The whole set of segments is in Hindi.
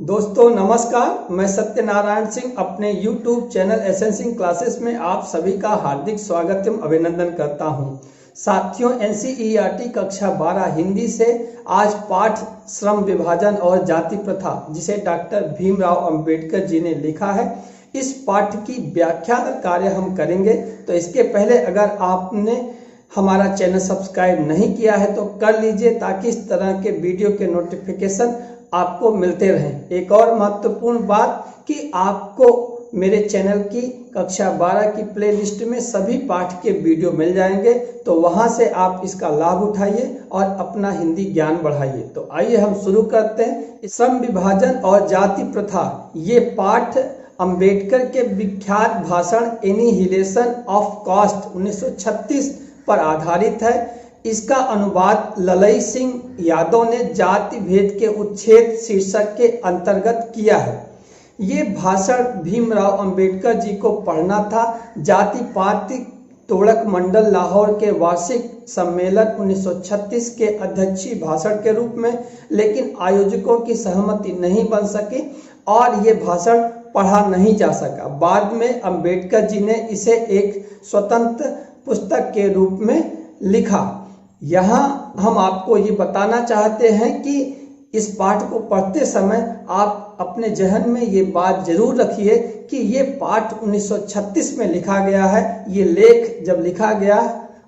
दोस्तों नमस्कार, मैं सत्यनारायण सिंह अपने YouTube चैनल एसेंसिंग क्लासेस में आप सभी का हार्दिक स्वागत एवं अभिनंदन करता हूं। साथियों, NCERT कक्षा 12 हिंदी से आज पाठ श्रम विभाजन और जाति प्रथा, जिसे डॉक्टर भीमराव अंबेडकर जी ने लिखा है, इस पाठ की व्याख्या कार्य हम करेंगे। तो इसके पहले अगर आपने हमारा चैनल सब्सक्राइब नहीं किया है तो कर लीजिए, ताकि इस तरह के वीडियो के नोटिफिकेशन आपको मिलते रहें। एक और महत्वपूर्ण बात कि आपको मेरे चैनल की कक्षा 12 की प्लेलिस्ट में सभी पाठ के वीडियो मिल जाएंगे, तो वहां से आप इसका लाभ उठाइए और अपना हिंदी ज्ञान बढ़ाइए। तो आइए हम शुरू करते हैं। श्रम विभाजन और जाति प्रथा, ये पाठ अंबेडकर के विख्यात भाषण एनिहिलेशन ऑफ कास्ट 1936 पर आधारित है। इसका अनुवाद ललई सिंह यादव ने जाति भेद के उच्छेद शीर्षक के अंतर्गत किया है। ये भाषण भीमराव अंबेडकर जी को पढ़ना था जाति पाति तोड़क मंडल लाहौर के वार्षिक सम्मेलन 1936 के अध्यक्षीय भाषण के रूप में, लेकिन आयोजकों की सहमति नहीं बन सकी और ये भाषण पढ़ा नहीं जा सका। बाद में अंबेडकर जी ने इसे एक स्वतंत्र पुस्तक के रूप में लिखा। यहाँ हम आपको ये बताना चाहते हैं कि इस पाठ को पढ़ते समय आप अपने जहन में ये बात जरूर रखिए कि ये पाठ 1936 में लिखा गया है। ये लेख जब लिखा गया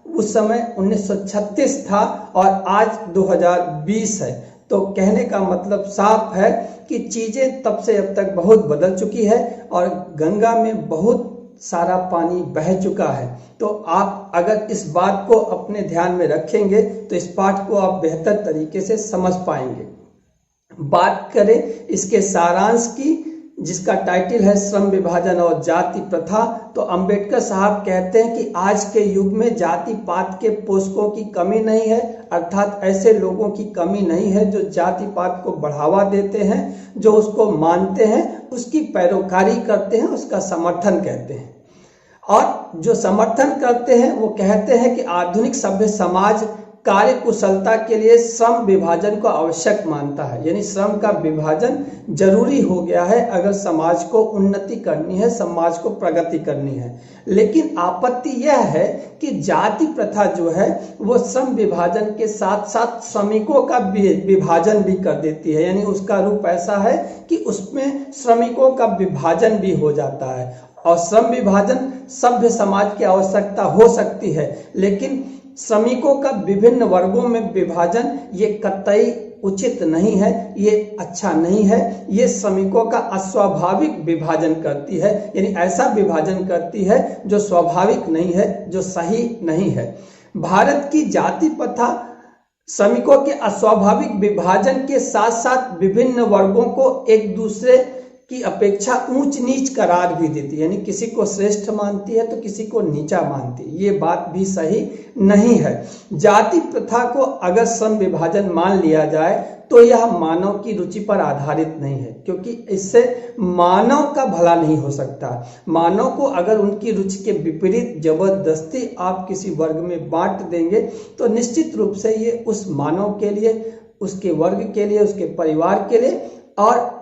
उस समय 1936 था और आज 2020 है। तो कहने का मतलब साफ है कि चीजें तब से अब तक बहुत बदल चुकी है और गंगा में बहुत सारा पानी बह चुका है। तो आप अगर इस बात को अपने ध्यान में रखेंगे तो इस पाठ को आप बेहतर तरीके से समझ पाएंगे। बात करें इसके सारांश की, जिसका टाइटल है श्रम विभाजन और जाति प्रथा, तो अंबेडकर साहब कहते हैं कि आज के युग में जाति पात के पोषकों की कमी नहीं है, अर्थात ऐसे लोगों की कमी नहीं है जो जाति पात को बढ़ावा देते हैं, जो उसको मानते हैं, उसकी पैरोकारी करते हैं, उसका समर्थन कहते हैं। और जो समर्थन करते हैं वो कहते हैं कि आधुनिक सभ्य समाज कार्य कुशलता के लिए श्रम विभाजन को आवश्यक मानता है। यानी श्रम का विभाजन जरूरी हो गया है अगर समाज को उन्नति करनी है, समाज को प्रगति करनी है। लेकिन आपत्ति यह है कि जाति प्रथा जो है वो श्रम विभाजन के साथ साथ श्रमिकों का विभाजन भी कर देती है। यानी उसका रूप ऐसा है कि उसमें श्रमिकों का विभाजन भी हो जाता है। और श्रम विभाजन सभ्य समाज की आवश्यकता हो सकती है, लेकिन श्रमिकों का विभिन्न वर्गों में विभाजन ये कतई उचित नहीं है, ये अच्छा नहीं है। ये श्रमिकों का अस्वाभाविक विभाजन करती है, यानी ऐसा विभाजन करती है जो स्वाभाविक नहीं है, जो सही नहीं है। भारत की जाति प्रथा श्रमिकों के अस्वाभाविक विभाजन के साथ साथ विभिन्न वर्गों को एक दूसरे की अपेक्षा ऊंच नीच करार भी देती है। यानी किसी को श्रेष्ठ मानती है तो किसी को नीचा मानती है। ये बात भी सही नहीं है। जाति प्रथा को अगर श्रम विभाजन मान लिया जाए तो यह मानव की रुचि पर आधारित नहीं है, क्योंकि इससे मानव का भला नहीं हो सकता। मानव को अगर उनकी रुचि के विपरीत जबरदस्ती आप किसी वर्ग में बांट देंगे तो निश्चित रूप से ये उस मानव के लिए, उसके वर्ग के लिए, उसके परिवार के लिए, और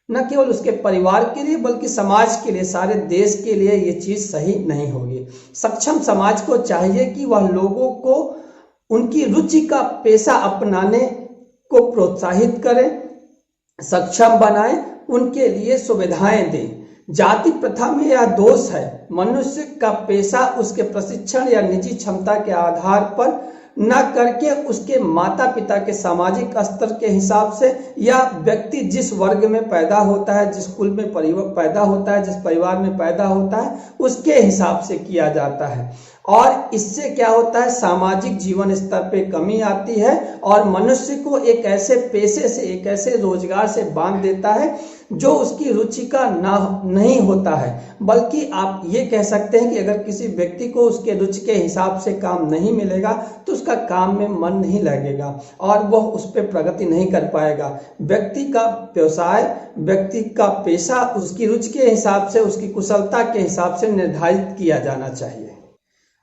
न केवल उसके परिवार के लिए बल्कि समाज के लिए, सारे देश के लिए ये चीज सही नहीं होगी। सक्षम समाज को चाहिए कि वह लोगों को उनकी रुचि का पेशा अपनाने को प्रोत्साहित करें, सक्षम बनाएं, उनके लिए सुविधाएं दें। जाति प्रथा में यह दोष है, मनुष्य का पेशा उसके प्रशिक्षण या निजी क्षमता के आधार पर न करके उसके माता पिता के सामाजिक स्तर के हिसाब से, या व्यक्ति जिस वर्ग में पैदा होता है, जिस कुल में पैदा होता है, जिस परिवार में पैदा होता है, उसके हिसाब से किया जाता है। और इससे क्या होता है, सामाजिक जीवन स्तर पे कमी आती है और मनुष्य को एक ऐसे पेशे से, एक ऐसे रोजगार से बांध देता है जो उसकी रुचि का नहीं होता है। बल्कि आप ये कह सकते हैं कि अगर किसी व्यक्ति को उसके रुचि के हिसाब से काम नहीं मिलेगा तो उसका काम में मन नहीं लगेगा और वह उस पर प्रगति नहीं कर पाएगा। व्यक्ति का व्यवसाय, व्यक्ति का पेशा उसकी रुचि के हिसाब से, उसकी कुशलता के हिसाब से निर्धारित किया जाना चाहिए।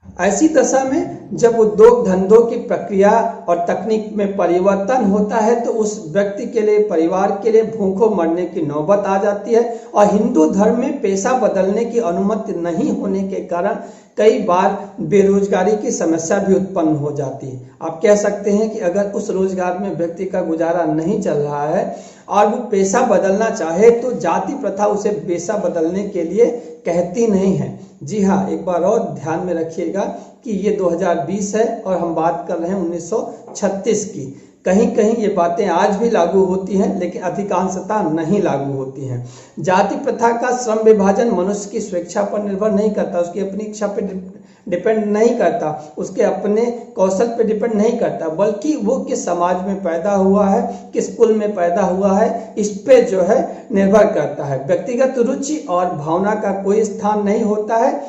ऐसी दशा में जब उद्योग धंधों की प्रक्रिया और तकनीक में परिवर्तन होता है तो उस व्यक्ति के लिए, परिवार के लिए भूखों मरने की नौबत आ जाती है। और हिंदू धर्म में पेशा बदलने की अनुमति नहीं होने के कारण कई बार बेरोजगारी की समस्या भी उत्पन्न हो जाती है। आप कह सकते हैं कि अगर उस रोजगार में व्यक्ति का गुजारा नहीं चल रहा है और वो पेशा बदलना चाहे तो जाति प्रथा उसे पेशा बदलने के लिए कहती नहीं है। जी हाँ, एक बार और ध्यान में रखिएगा कि ये 2020 है और हम बात कर रहे हैं 1936 की। कहीं कहीं ये बातें आज भी लागू होती हैं, लेकिन अधिकांशतः नहीं लागू होती हैं। जाति प्रथा का श्रम विभाजन मनुष्य की स्वेच्छा पर निर्भर नहीं करता, उसकी अपनी इच्छा पर डिपेंड नहीं करता, उसके अपने कौशल पर डिपेंड नहीं करता, बल्कि वो किस समाज में पैदा हुआ है, किस कुल में पैदा हुआ है, इस पे जो है निर्भर करता है। व्यक्तिगत रुचि और भावना का कोई स्थान नहीं होता है।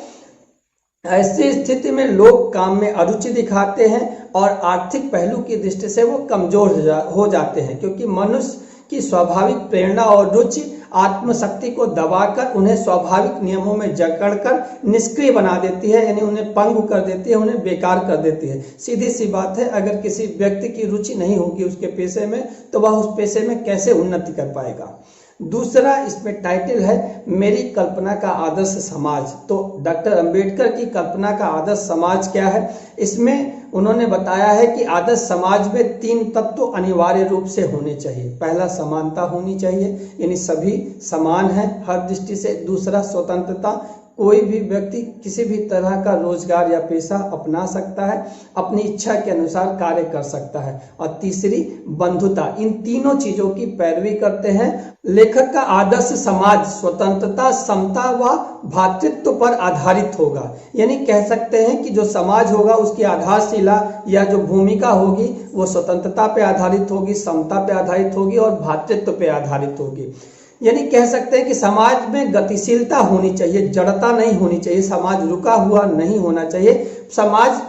ऐसी स्थिति में लोग काम में अरुचि दिखाते हैं और आर्थिक पहलू की दृष्टि से वो कमजोर हो जाते हैं, क्योंकि मनुष्य की स्वाभाविक प्रेरणा और रुचि आत्मशक्ति को दबाकर उन्हें स्वाभाविक नियमों में जकड़कर निष्क्रिय बना देती है, यानी उन्हें पंगु कर देती है, उन्हें बेकार कर देती है। सीधी सी बात है, अगर किसी व्यक्ति की रुचि नहीं होगी उसके पेशे में तो वह उस पेशे में कैसे उन्नति कर पाएगा। दूसरा इसमें टाइटल है मेरी कल्पना का आदर्श समाज। तो डॉक्टर अंबेडकर की कल्पना का आदर्श समाज क्या है, इसमें उन्होंने बताया है कि आदर्श समाज में 3 तत्व अनिवार्य रूप से होने चाहिए। पहला, समानता होनी चाहिए, यानी सभी समान हैं हर दृष्टि से। दूसरा, स्वतंत्रता, कोई भी व्यक्ति किसी भी तरह का रोजगार या पेशा अपना सकता है, अपनी इच्छा के अनुसार कार्य कर सकता है। और तीसरी, बंधुता। इन तीनों चीजों की पैरवी करते हैं। लेखक का आदर्श समाज स्वतंत्रता, समता व भ्रातृत्व पर आधारित होगा। यानी कह सकते हैं कि जो समाज होगा उसकी आधारशिला या जो भूमिका होगी वो स्वतंत्रता पे आधारित होगी, समता पे आधारित होगी और भ्रातृत्व पे आधारित होगी। यानी कह सकते हैं कि समाज में गतिशीलता होनी चाहिए, जड़ता नहीं होनी चाहिए, समाज रुका हुआ नहीं होना चाहिए, समाज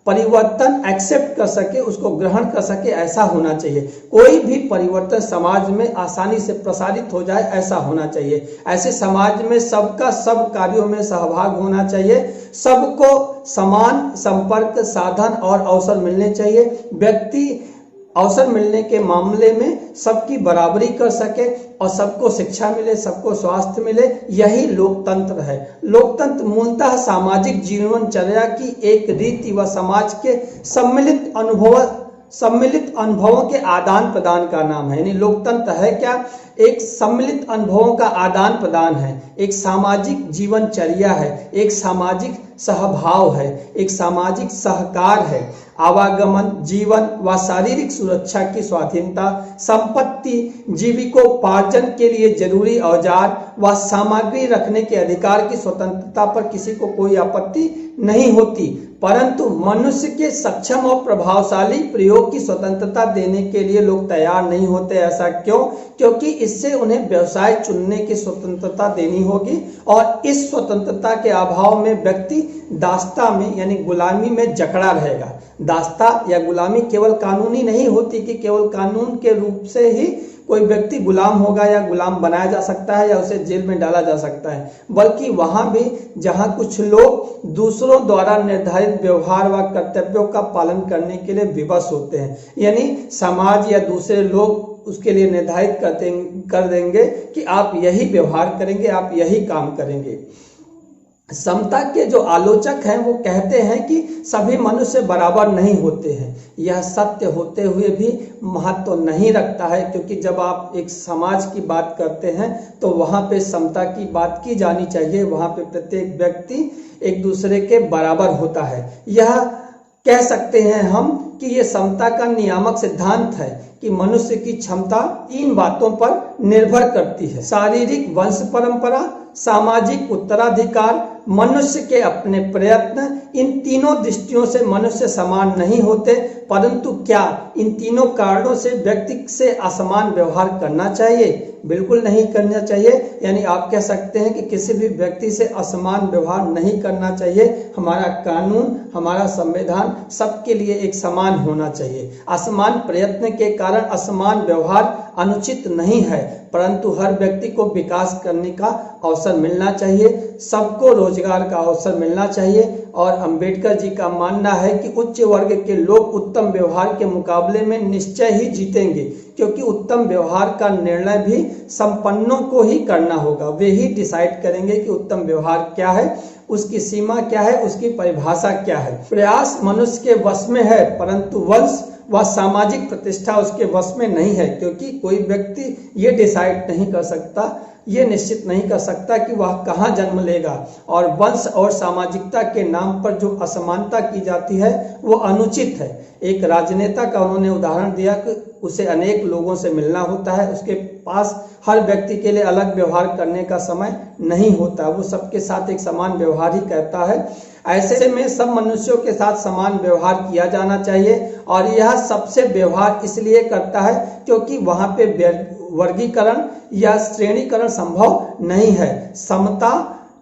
परिवर्तन एक्सेप्ट कर सके, उसको ग्रहण कर सके, ऐसा होना चाहिए। कोई भी परिवर्तन समाज में आसानी से प्रसारित हो जाए ऐसा होना चाहिए। ऐसे समाज में सबका सब कार्यों में सहभाग होना चाहिए, सबको समान संपर्क, साधन और अवसर मिलने चाहिए। व्यक्ति अवसर मिलने के मामले में सबकी बराबरी कर सके और सबको शिक्षा मिले, सबको स्वास्थ्य मिले, यही लोकतंत्र है। लोकतंत्र मूलतः सामाजिक जीवनचर्या की एक रीति व समाज के सम्मिलित अनुभवों के आदान प्रदान का नाम है। यानी लोकतंत्र है क्या? एक सम्मिलित अनुभवों का आदान प्रदान है, एक सामाजिक जीवनचर्या है, एक सामाजिक सहभाव है, एक सामाजिक सहकार है। आवागमन, जीवन व शारीरिक सुरक्षा की स्वाधीनता, संपत्ति, जीविकोपार्जन के लिए जरूरी औजार व सामग्री रखने के अधिकार की स्वतंत्रता पर किसी को कोई आपत्ति नहीं होती, परंतु मनुष्य के सक्षम और प्रभावशाली प्रयोग की स्वतंत्रता देने के लिए लोग तैयार नहीं होते। ऐसा क्यों? क्योंकि इससे उन्हें व्यवसाय चुनने की स्वतंत्रता देनी होगी और इस स्वतंत्रता के अभाव में व्यक्ति दास्ता में यानी गुलामी में जकड़ा रहेगा। दास्ता या गुलामी केवल कानूनी नहीं होती कि केवल कानून के रूप से ही कोई व्यक्ति गुलाम होगा या गुलाम बनाया जा सकता है या उसे जेल में डाला जा सकता है, बल्कि वहां भी जहां कुछ लोग दूसरों द्वारा निर्धारित व्यवहार व कर्तव्यों का पालन करने के लिए विवश होते हैं, यानी समाज या दूसरे लोग उसके लिए निर्धारित कर देंगे कि आप यही व्यवहार करेंगे, आप यही काम करेंगे। समता के जो आलोचक हैं वो कहते हैं कि सभी मनुष्य बराबर नहीं होते हैं। यह सत्य होते हुए भी महत्व नहीं रखता है, क्योंकि जब आप एक समाज की बात करते हैं तो वहां पे समता की बात की जानी चाहिए। वहां पे प्रत्येक व्यक्ति एक दूसरे के बराबर होता है। यह कह सकते हैं हम कि ये समता का नियामक सिद्धांत है कि मनुष्य की क्षमता 3 बातों पर निर्भर करती है: शारीरिक वंश परंपरा, सामाजिक उत्तराधिकार, मनुष्य के अपने प्रयत्न। इन तीनों दृष्टियों से मनुष्य समान नहीं होते, परंतु क्या इन तीनों कारणों से व्यक्ति से असमान व्यवहार करना चाहिए? बिल्कुल नहीं करना चाहिए। यानी आप कह सकते हैं कि किसी भी व्यक्ति से असमान व्यवहार नहीं करना चाहिए। हमारा कानून, हमारा संविधान सबके लिए एक समान होना चाहिए। असमान प्रयत्न के कारण असमान व्यवहार अनुचित नहीं है, परंतु हर व्यक्ति को विकास करने का अवसर मिलना चाहिए, सबको रोजगार का अवसर मिलना चाहिए। और अंबेडकर जी का मानना है कि उच्च वर्ग के लोग उत्तम व्यवहार के मुकाबले में निश्चय ही जीतेंगे, क्योंकि उत्तम व्यवहार का निर्णय भी संपन्नों को ही करना होगा। वे ही डिसाइड करेंगे कि उत्तम व्यवहार क्या है, उसकी सीमा क्या है, उसकी परिभाषा क्या है। प्रयास मनुष्य के वश में है, परंतु वंश व सामाजिक प्रतिष्ठा उसके वश में नहीं है, क्योंकि कोई व्यक्ति ये डिसाइड नहीं कर सकता, ये निश्चित नहीं कर सकता कि वह कहाँ जन्म लेगा। और वंश और सामाजिकता के नाम पर जो असमानता की जाती है वो अनुचित है। एक राजनेता का उन्होंने उदाहरण दिया कि उसे अनेक लोगों से मिलना होता है, उसके पास हर व्यक्ति के लिए अलग व्यवहार करने का समय नहीं होता, वो सबके साथ एक समान व्यवहार ही करता है। ऐसे में सब मनुष्यों के साथ समान व्यवहार किया जाना चाहिए, और यह सबसे व्यवहार इसलिए करता है क्योंकि वहां पे वर्गीकरण या श्रेणीकरण संभव नहीं है। समता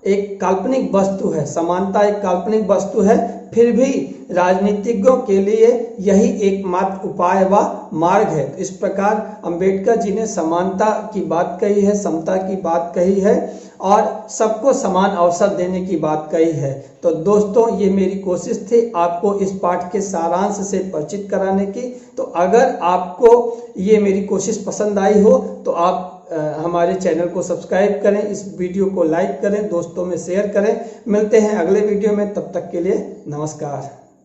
एक काल्पनिक वस्तु है, समानता एक काल्पनिक वस्तु है, फिर भी राजनीतिज्ञों के लिए यही एकमात्र उपाय व मार्ग है। तो इस प्रकार अंबेडकर जी ने समानता की बात कही है, समता की बात कही है, और सबको समान अवसर देने की बात कही है। तो दोस्तों, ये मेरी कोशिश थी आपको इस पाठ के सारांश से परिचित कराने की। तो अगर आपको ये मेरी कोशिश पसंद आई हो तो आप हमारे चैनल को सब्सक्राइब करें, इस वीडियो को लाइक करें, दोस्तों में शेयर करें। मिलते हैं अगले वीडियो में, तब तक के लिए नमस्कार।